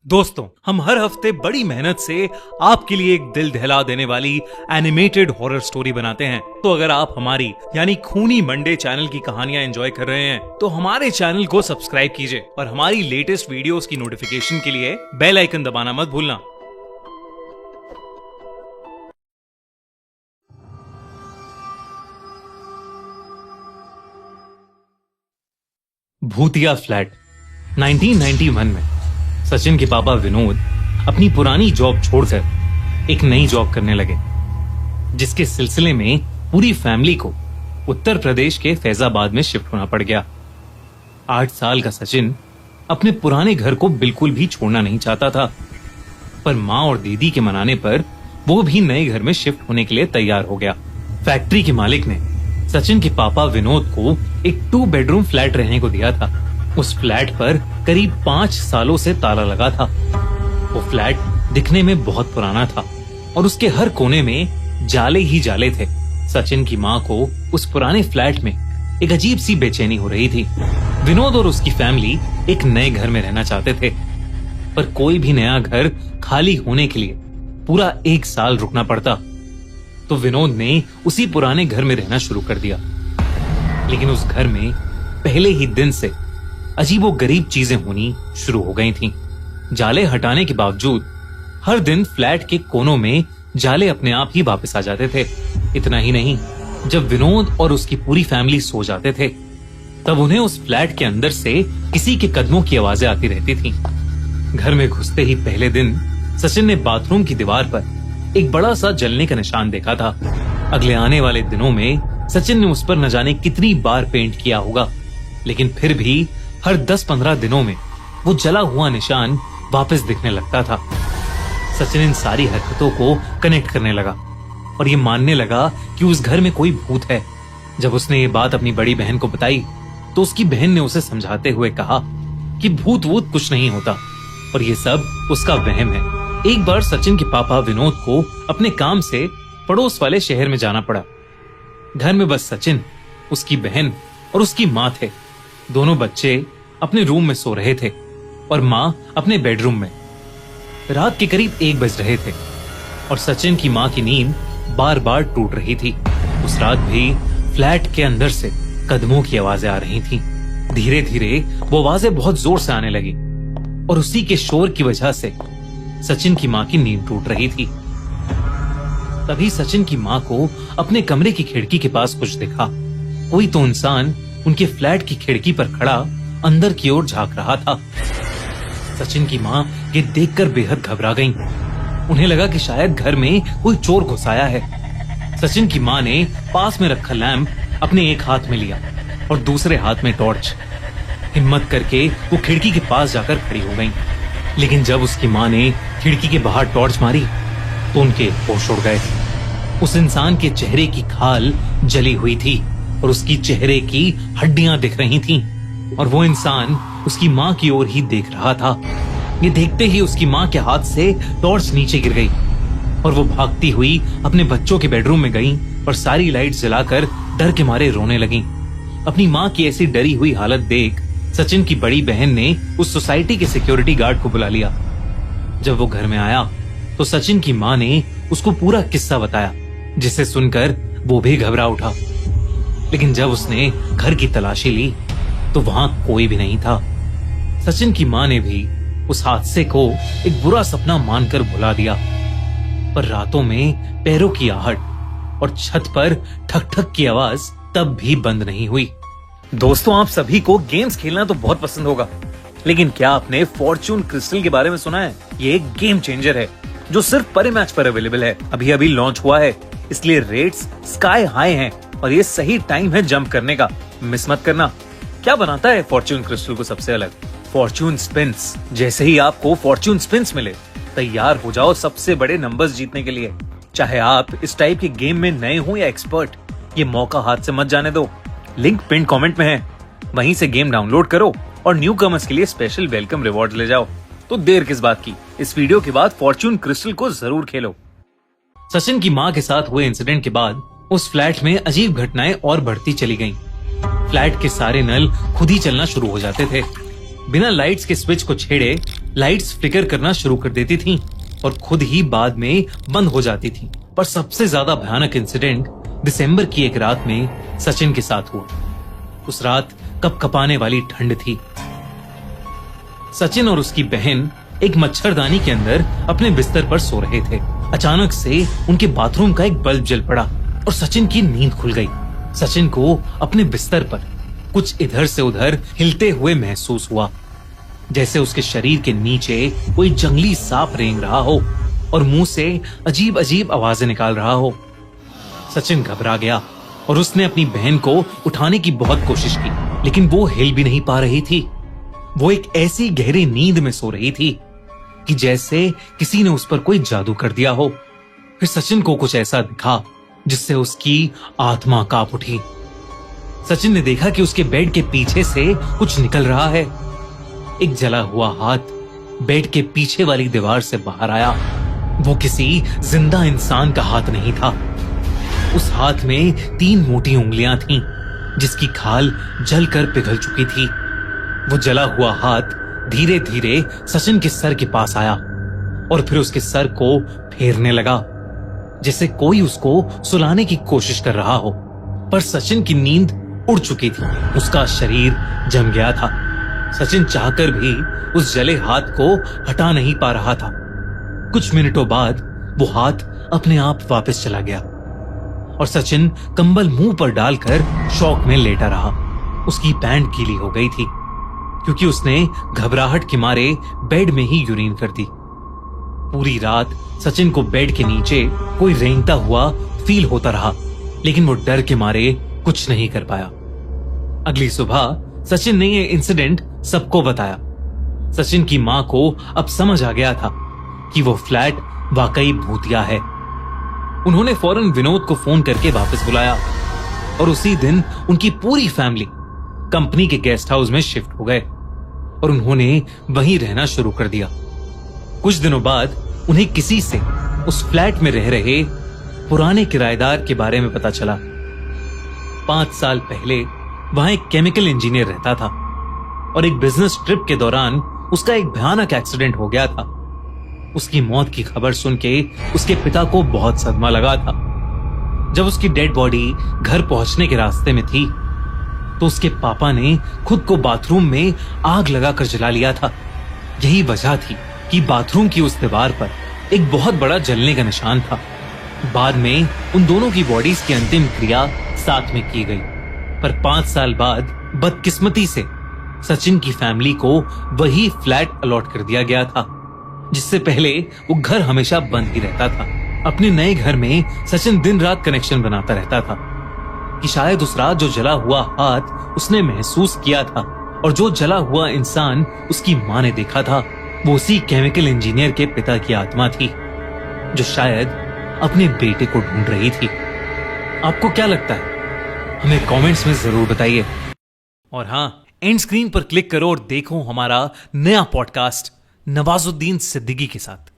दोस्तों, हम हर हफ्ते बड़ी मेहनत से आपके लिए एक दिल दहला देने वाली एनिमेटेड हॉरर स्टोरी बनाते हैं। तो अगर आप हमारी यानी खूनी मंडे चैनल की कहानियां एंजॉय कर रहे हैं तो हमारे चैनल को सब्सक्राइब कीजिए और हमारी लेटेस्ट वीडियोस की नोटिफिकेशन के लिए बेल आइकन दबाना मत भूलना। भूतिया फ्लैट। 1991 में सचिन के पापा विनोद अपनी पुरानी जॉब छोड़कर एक नई जॉब करने लगे, जिसके सिलसिले में पूरी फैमिली को उत्तर प्रदेश के फैजाबाद में शिफ्ट होना पड़ गया। 8 साल का सचिन अपने पुराने घर को बिल्कुल भी छोड़ना नहीं चाहता था, पर माँ और दीदी के मनाने पर वो भी नए घर में शिफ्ट होने के लिए तैयार हो गया। फैक्ट्री के मालिक ने सचिन के पापा विनोद को एक 2 बेडरूम फ्लैट रहने को दिया था। उस फ्लैट पर करीब 5 सालों से ताला लगा था। वो फ्लैट दिखने में बहुत पुराना था और उसके हर कोने में जाले ही जाले थे। सचिन की माँ को उस पुराने फ्लैट में एक अजीब सी बेचैनी हो रही थी। विनोद और उसकी फैमिली एक नए घर में रहना चाहते थे, पर कोई भी नया घर खाली होने के लिए पूरा 1 साल रुकना पड़ता। तो विनोद ने उसी पुराने घर में रहना शुरू कर दिया। लेकिन उस घर में पहले ही दिन से अजीबोगरीब चीजें होनी शुरू हो गई थीं। जाले हटाने के बावजूद हर दिन फ्लैट के कोनों में जाले अपने आप ही वापस आ जाते थे। इतना ही नहीं, जब विनोद और उसकी पूरी फैमिली सो जाते थे तब उन्हें उस फ्लैट के अंदर से किसी के कदमों की आवाजें आती रहती थीं। घर में घुसते ही पहले दिन सचिन ने बाथरूम की दीवार पर एक बड़ा सा जलने का निशान देखा था। अगले आने वाले दिनों में सचिन ने उस पर न जाने कितनी बार पेंट किया होगा, लेकिन फिर भी हर 10-15 दिनों में वो जला हुआ निशान वापस दिखने लगता था। सचिन इन सारी हरकतों को कनेक्ट करने लगा और ये मानने लगा कि उस घर में कोई भूत है। जब उसने ये बात अपनी बड़ी बहन को बताई तो उसकी बहन ने उसे समझाते हुए कहा कि भूत वूत कुछ नहीं होता और ये सब उसका वहम है। एक बार सचिन के पापा विनोद को अपने काम से पड़ोस वाले शहर में जाना पड़ा। घर में बस सचिन, उसकी बहन और उसकी माँ थे। दोनों बच्चे अपने रूम में सो रहे थे और माँ अपने बेडरूम में। रात के करीब 1 बज रहे थे और सचिन की माँ की नींद बार बार टूट रही थी। उस रात भी फ्लैट के अंदर से कदमों की आवाजें आ रही थीं। धीरे धीरे वो आवाजें बहुत जोर से आने लगी और उसी के शोर की वजह से सचिन की माँ की नींद टूट रही थी। तभी सचिन की माँ को अपने कमरे की खिड़की के पास कुछ दिखा। कोई तो इंसान उनके फ्लैट की खिड़की पर खड़ा अंदर की ओर झांक रहा था। सचिन की माँ ये देखकर बेहद घबरा गईं। उन्हें लगा कि शायद घर में कोई चोर घुस आया है। सचिन की माँ ने पास में रखा लैंप अपने एक हाथ में लिया और दूसरे हाथ में टॉर्च। हिम्मत करके वो खिड़की के पास जाकर खड़ी हो गईं। लेकिन जब उसकी माँ ने खिड़की के बाहर टॉर्च मारी तो उनके होश उड़ गए। उस इंसान के चेहरे की खाल जली हुई थी और उसकी चेहरे की हड्डियां दिख रही थीं और वो इंसान उसकी माँ की ओर ही देख रहा था। ये देखते ही उसकी माँ के हाथ से टॉर्च नीचे गिर गई और वो भागती हुई अपने बच्चों के बेडरूम में गई और सारी लाइट जलाकर डर के मारे रोने लगीं। अपनी माँ की ऐसी डरी हुई हालत देख सचिन की बड़ी बहन ने उस सोसाइटी के सिक्योरिटी गार्ड को बुला लिया। जब वो घर में आया तो सचिन की माँ ने उसको पूरा किस्सा बताया, जिसे सुनकर वो भी घबरा उठा। लेकिन जब उसने घर की तलाशी ली तो वहां कोई भी नहीं था। सचिन की माँ ने भी उस हादसे को एक बुरा सपना मानकर भुला दिया, पर रातों में पैरों की आहट और छत पर ठक ठक की आवाज तब भी बंद नहीं हुई। दोस्तों, आप सभी को गेम्स खेलना तो बहुत पसंद होगा, लेकिन क्या आपने फॉर्च्यून क्रिस्टल के बारे में सुना है? ये एक गेम चेंजर है जो सिर्फ परे मैच पर अवेलेबल है। अभी अभी लॉन्च हुआ है, इसलिए रेट्स स्काई हाई हैं और ये सही टाइम है जंप करने का। मिस मत करना। क्या बनाता है फॉर्च्यून क्रिस्टल को सबसे अलग? Fortune spins. जैसे ही आपको फॉर्च्यून स्पिन्स मिले, तैयार हो जाओ सबसे बड़े नंबर्स जीतने के लिए। चाहे आप इस टाइप के गेम में नए हो या एक्सपर्ट, ये मौका हाथ से मत जाने दो। लिंक पिन कमेंट में है, वहीं से गेम डाउनलोड करो और न्यू कमर्स के लिए स्पेशल वेलकम रिवॉर्ड ले जाओ। तो देर किस बात की, इस वीडियो के बाद फॉर्च्यून क्रिस्टल को जरूर खेलो। सचिन की माँ के साथ हुए इंसिडेंट के बाद उस फ्लैट में अजीब घटनाएं और बढ़ती चली गईं। फ्लैट के सारे नल खुद ही चलना शुरू हो जाते थे। बिना लाइट्स के स्विच को छेड़े लाइट्स फ्लिकर करना शुरू कर देती थीं और खुद ही बाद में बंद हो जाती थीं। पर सबसे ज्यादा भयानक इंसिडेंट दिसंबर की एक रात में सचिन के साथ हुआ। उस रात कपकपाने वाली ठंड थी। सचिन और उसकी बहन एक मच्छरदानी के अंदर अपने बिस्तर पर सो रहे थे। अचानक से उनके बाथरूम का एक बल्ब जल पड़ा और सचिन की नींद खुल गई। सचिन को अपने बिस्तर पर कुछ इधर से उधर हिलते हुए महसूस हुआ, जैसे उसके शरीर के नीचे कोई जंगली सांप रेंग रहा हो और मुंह से अजीब अजीब आवाजें निकाल रहा हो। सचिन घबरा गया और उसने अपनी बहन को उठाने की बहुत कोशिश की, लेकिन वो हिल भी नहीं पा रही थी। वो एक ऐसी गहरी नींद में सो रही थी कि जैसे किसी ने उस पर कोई जादू कर दिया हो। फिर सचिन को कुछ ऐसा दिखा जिससे उसकी आत्मा कांप उठी। सचिन ने देखा कि उसके बेड के पीछे से कुछ निकल रहा है। एक जला हुआ हाथ बेड के पीछे वाली दीवार से बाहर आया। वो किसी जिंदा इंसान का हाथ नहीं था। उस हाथ में 3 मोटी उंगलियां थीं, जिसकी खाल जलकर पिघल चुकी थी। वो जला हुआ हाथ धीरे धीरे सचिन के सर के पास आया और फिर उसके सर को फेरने लगा, जैसे कोई उसको सुलाने की कोशिश कर रहा हो। पर सचिन की नींद उड़ चुकी थी। उसका शरीर जम गया था। सचिन चाहकर भी उस जले हाथ को हटा नहीं पा रहा था। कुछ मिनटों बाद वो हाथ अपने आप वापस चला गया और सचिन कंबल मुंह पर डालकर शौक में लेटा रहा। उसकी पैंट गीली हो गई थी क्योंकि उसने घबराहट के मारे बेड में ही यूरिन कर दी। पूरी रात सचिन को बेड के नीचे कोई रेंगता हुआ फील होता रहा, लेकिन वो डर के मारे कुछ नहीं कर पाया। अगली सुबह सचिन ने ये इंसिडेंट सबको बताया। सचिन की मां को अब समझ आ गया था कि वो फ्लैट वाकई भूतिया है। उन्होंने फौरन विनोद को फोन करके वापस बुलाया और उसी दिन उनकी पूरी फैमिली कंपनी के गेस्ट हाउस में शिफ्ट हो गए और उन्होंने वहीं रहना शुरू कर दिया। कुछ दिनों बाद उन्हें किसी से उस फ्लैट में रह रहे पुराने किराएदार के बारे में पता चला। 5 साल पहले वहां एक केमिकल इंजीनियर रहता था और एक बिजनेस ट्रिप के दौरान उसका एक भयानक एक्सीडेंट हो गया था। उसकी मौत की खबर सुन के उसके पिता को बहुत सदमा लगा था। जब उसकी डेड बॉडी घर पहुंचने के रास्ते में थी तो उसके पापा ने खुद को बाथरूम में आग लगाकर जला लिया था। यही वजह थी कि बाथरूम की उस दीवार पर एक बहुत बड़ा जलने का निशान था। बाद में उन दोनों की बॉडीज की अंतिम क्रिया साथ में की गई। पर 5 साल बाद बदकिस्मती से सचिन की फैमिली को वही फ्लैट अलॉट कर दिया गया था, जिससे पहले वो घर हमेशा बंद ही रहता था। अपने नए घर में सचिन दिन रात कनेक्शन बनाता रहता था कि शायद उस रात जो जला हुआ हाथ उसने महसूस किया था और जो जला हुआ इंसान उसकी मां ने देखा था, वो उसी केमिकल इंजीनियर के पिता की आत्मा थी जो शायद अपने बेटे को ढूंढ रही थी। आपको क्या लगता है? हमें कमेंट्स में जरूर बताइए। और हाँ, एंड स्क्रीन पर क्लिक करो और देखो हमारा नया पॉडकास्ट नवाजुद्दीन सिद्दीकी के साथ।